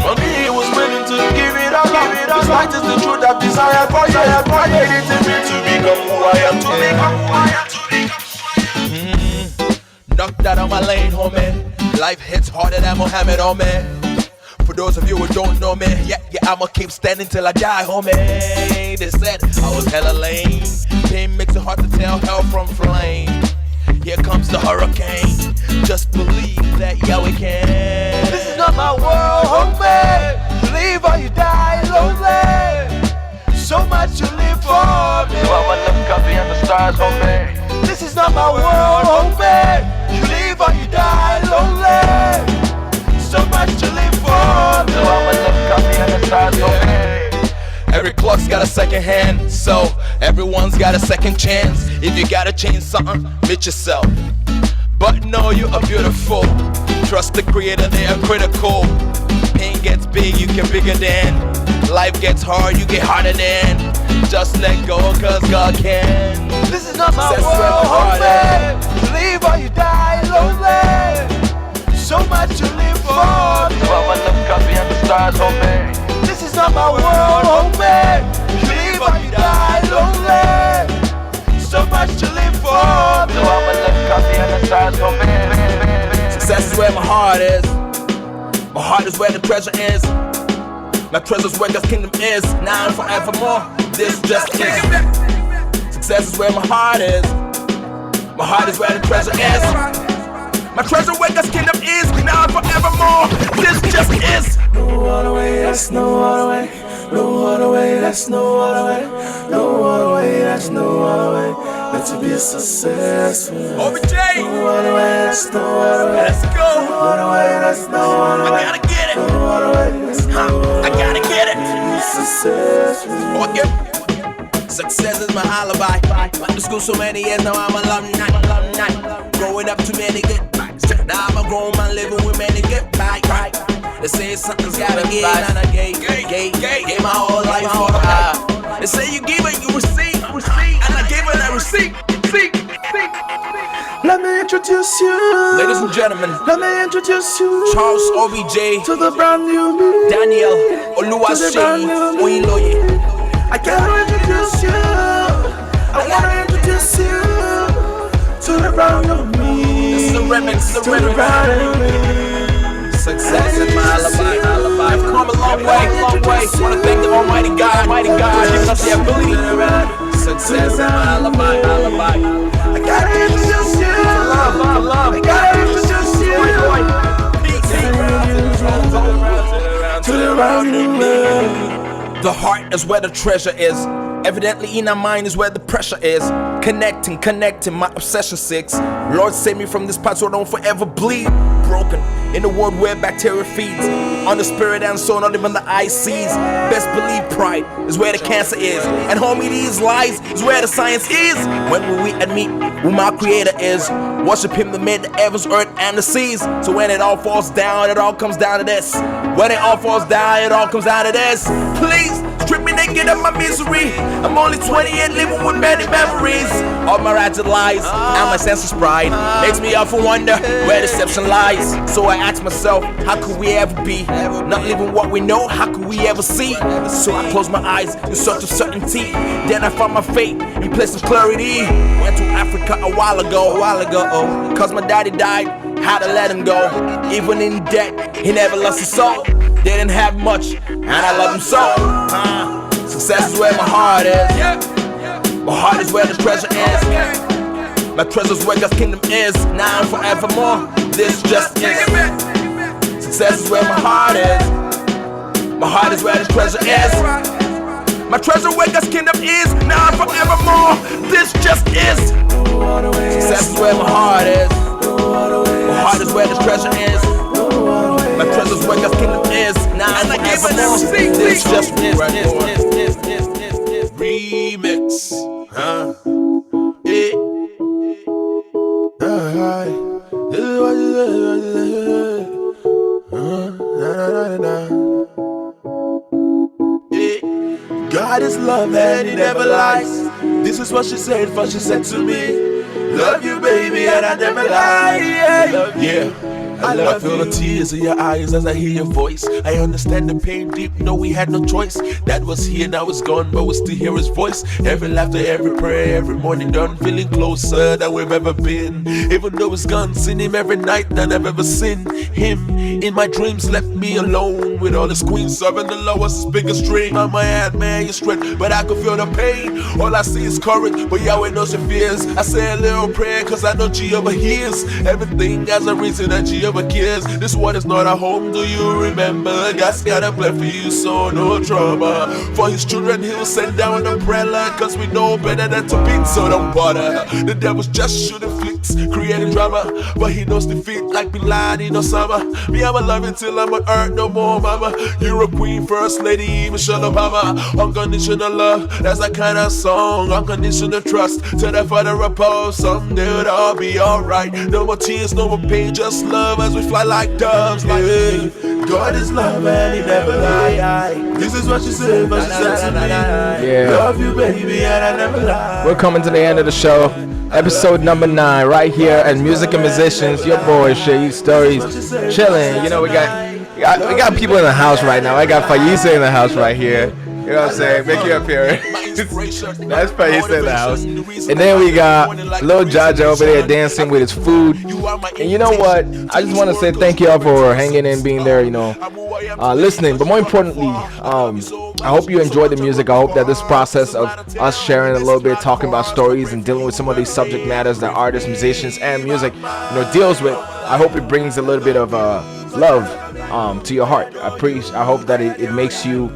For me, he was willing to give it all up. His light is the truth I've desired for you. I needed to become who I am, to become who I am, to become. Knocked out of my lane, homie. Life hits harder than Muhammad, homie. For those of you who don't know me, yeah, I'ma keep standing till I die, homie. They said I was hella lame. Pain makes it hard to tell hell from flame. Here comes the hurricane. Just believe that, yeah, we can. This is not my world, homie. You live or you die lonely. So much to live for me. So I'ma look up and the stars, homie. This is not my world, homie. You live or you die lonely. So much to live for. So I'ma look up and the stars, homie. Every clock's got a second hand, so everyone's got a second chance. If you gotta change something, meet yourself. But know you are beautiful. Trust the creator, they are critical. Pain gets big, you get bigger than. Life gets hard, you get harder than. Just let go, cause God can. This is not my world, homie. You live or you die lonely. So much to live for. So I'ma look up and the stars, homie. This is not my world, homie. You live or you die lonely. So much to live for. So I'ma look up and the stars, homie. Success is where my heart is. My heart is where the treasure is. My treasure's where God's kingdom is. Now and forevermore. This just is. Success is where my heart is. My heart is where the treasure is. My treasure where God's kingdom is. Now and forevermore. This just is. No other way, that's no other way. No other way, that's no other way. No other way, that's no other way. Let you be successful. OBJ, Let's go. let's go. I gotta get it. I gotta get it. Okay. Success is my alibi. Went to school so many years, now I'm alumni. Growing up too many good vibes. Now I'm a grown man living with many good vibes. They say something's gotta give, and I gave my whole life for her. They say you give and you receive, and I gave her that receipt. Let me introduce you. Ladies and gentlemen, Let me introduce you Charles OBJ, to the brand new me. Daniel Oluwaseyi Oyiloye. I gotta introduce you. I wanna introduce you to the brand new me. This is a remix, To the brand new me. Success is my alibi. I've come a long way. Wanna thank the Almighty God, giving us the ability. Success is my alibi. I gotta introduce you. Love. I gotta introduce you to the brand new me. The heart is where the treasure is. Evidently in our mind is where the pressure is. Connecting, my obsession 6. Lord save me from this part so I don't forever bleed. Broken in a world where bacteria feeds on the spirit and soul, not even the eye sees. Best believe pride is where the cancer is, and homie these lies is where the science is. When will we admit who my creator is? Worship him that made the heavens, earth and the seas. So when it all falls down, it all comes down to this. When it all falls down, it all comes down to this. Please strip me naked of my misery. I'm only 28 living with many memories. All my ratchet lies and my sense of pride makes me often wonder where deception lies. So I ask myself, how could we ever be? Not living what we know, how could we ever see? So I close my eyes in search of certainty. Then I found my fate in place of clarity. Went to Africa a while ago. Cause my daddy died, had to let him go. Even in debt, he never lost his soul. Didn't have much, and I love him so. Success is where my heart is. My heart is where the treasure is. My treasure's where God's kingdom is. Now and forevermore, this just is. Success is where my heart is. My heart is where the treasure is. My treasure where God's kingdom is. Now and forevermore, this just is. Success is where my heart is. My heart is where the treasure is. My treasure's where God's kingdom is. Now and forevermore, this just is. Remix, huh? Yeah. This is what you say. God is love and he never lies. This is what she said, first she said to me. Love you, baby, and I never lie. Yeah. I feel the tears in your eyes as I hear your voice. I understand the pain deep, no, we had no choice. That was here, now it's gone, but we still hear his voice. Every laughter, every prayer, every morning done, feeling closer than we've ever been. Even though it's gone, seen him every night than I've ever seen him. In my dreams, left me alone with all his queens, serving the lowest, his biggest dream. On my hand, man, you're straight, but I can feel the pain. All I see is courage, but Yahweh knows your fears. I say a little prayer, cause I know Jehovah hears. Everything has a reason that Jehovah cares. This one is not a home, do you remember? God's got a plan for you, so no drama. For his children, he'll send down an umbrella, cause we know better than to beat, so don't bother. The devil's just shooting flicks, creating drama, but he knows defeat like Bin Laden in Osama. Me, I'ma love you till I'm on earth no more, mama. You're a queen, first lady, Michelle Obama. Unconditional love, that's that kind of song. Unconditional trust, to the Father above. Someday it'll all be alright. No more tears, no more pain, just love as we fly like doves. Yeah. God is love and he never lie. This is what she said, but she said to me. Yeah. Love you, baby, and I never lie. We're coming to the end of the show. Episode number 9 right here at Music and Musicians. Your boy Shay Stories chilling. You know, we got people in the house right now. I got Faisa in the house right here. You know what I'm saying? Make you up here. That's Faisa in the house. And then we got Lil Jaja over there dancing with his food. And you know what? I just want to say thank y'all for hanging in, being there, you know, listening. But more importantly, I hope you enjoy the music. I hope that this process of us sharing a little bit, talking about stories and dealing with some of these subject matters that artists, musicians, and music, you know, deals with, I hope it brings a little bit of love to your heart. I hope that it makes you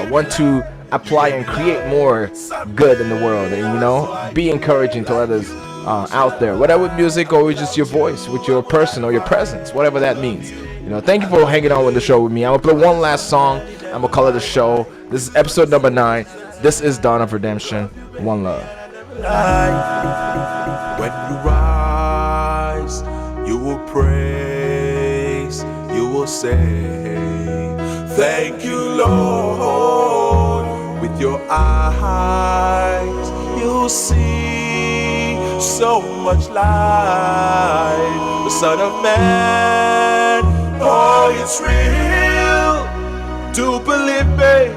want to apply and create more good in the world, and you know, be encouraging to others out there, whether with music or with just your voice, with your person or your presence, whatever that means. You know, thank you for hanging on with the show with me. I'm gonna play one last song and we'll call it a show. This is episode number 9. This is Dawn of Redemption. One love. When you rise, you will praise, you will say, thank you, Lord. With your eyes, you'll see so much light. The Son of Man, oh, it's real. Do believe me,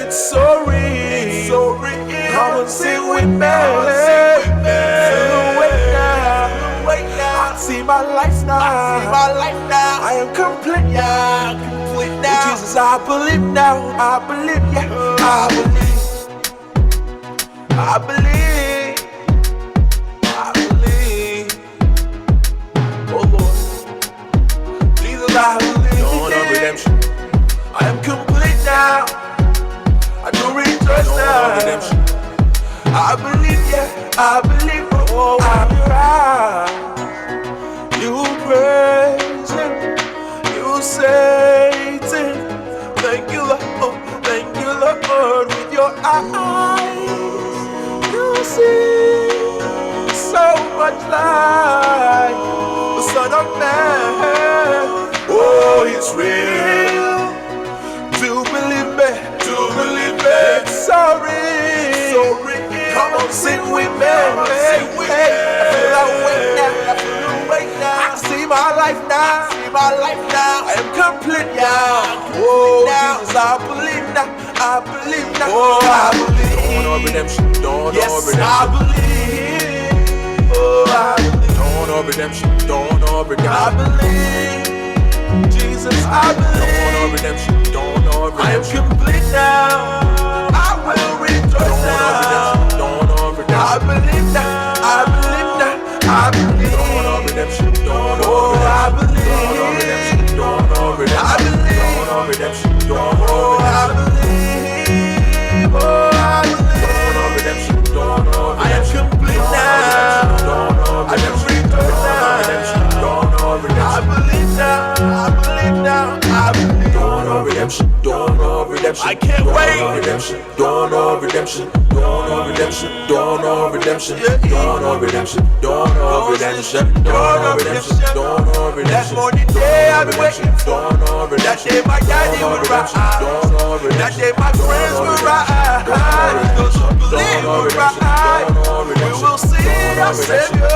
it's so real, Come and sing with me, I see my life now, I am complete now, With Jesus I believe now, I believe, I believe, oh Lord, Jesus I believe, Dawn of Redemption. I am complete now. I do rejoice now. I believe, I believe. Oh, I'm right. You praise Him. You say it. Thank you, Lord. Thank you, Lord. With your eyes, you see so much light. The Son of Man. Oh, it's real. Do believe me, it's so real, Come on, sing with me, I feel awake now, I see my life now, I am complete now, oh, Jesus, I believe now, oh, I believe, Dawn of Redemption, yes, I believe, oh, I believe, Dawn of Redemption, I believe, Jesus, I believe, Dawn of Redemption, I am complete now. I will rejoice now. I believe now. I believe now. I believe. Dawn of Redemption. Oh, I believe. Dawn of Redemption. I believe. Dawn of Redemption. Oh, I believe. Oh, I believe. Dawn of Redemption. I am complete now. I am rejoice now. I believe now. I believe now. I believe. Dawn of Redemption. I can't wait. Dawn of Redemption. Dawn of Redemption. Dawn of Redemption. Dawn of Redemption. Dawn of Redemption. Dawn of Redemption. Dawn of Redemption. That morning day I've been waiting for. That day my daddy would rise. That day my friends would rise. Those who believe would rise. We will see our Savior.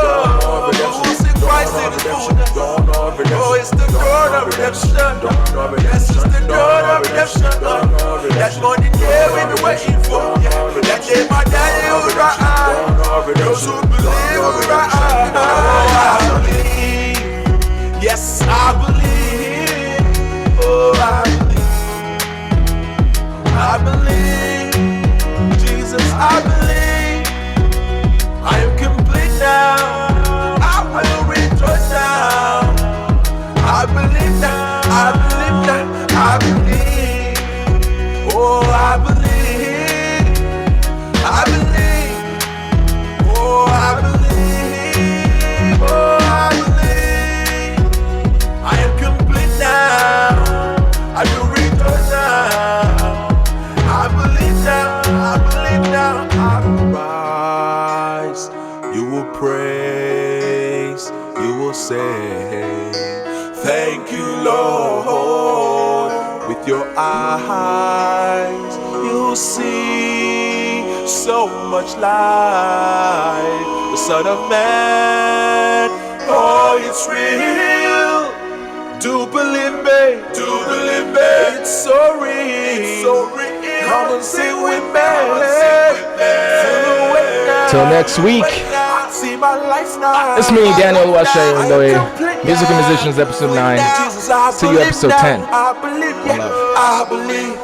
We will see Christ in His fullness. Oh, it's the dawn of redemption. Yes, it's the dawn of redemption. That morning day we've been waiting for. That day my daddy would rise. Those who believe would rise. Oh, I believe. Yes, I believe. Oh, I believe. Jesus, I believe. I am complete now. I will rejoice now. I believe now. I believe now. I believe. Oh, I believe. I believe. Oh, I believe. Oh, I believe. I am complete now. I will rejoice now. I believe now. I believe now. I rise. You will praise. You will say, thank you, Lord. With your eyes, you see so much light. The Son of Man, oh, it's real. Do believe me, it's so real, Come and sing with me, Till next week. It's me, Daniel Oluwaseyi Ndoye, Musical Musicians, episode 9. See you, episode 10. I believe.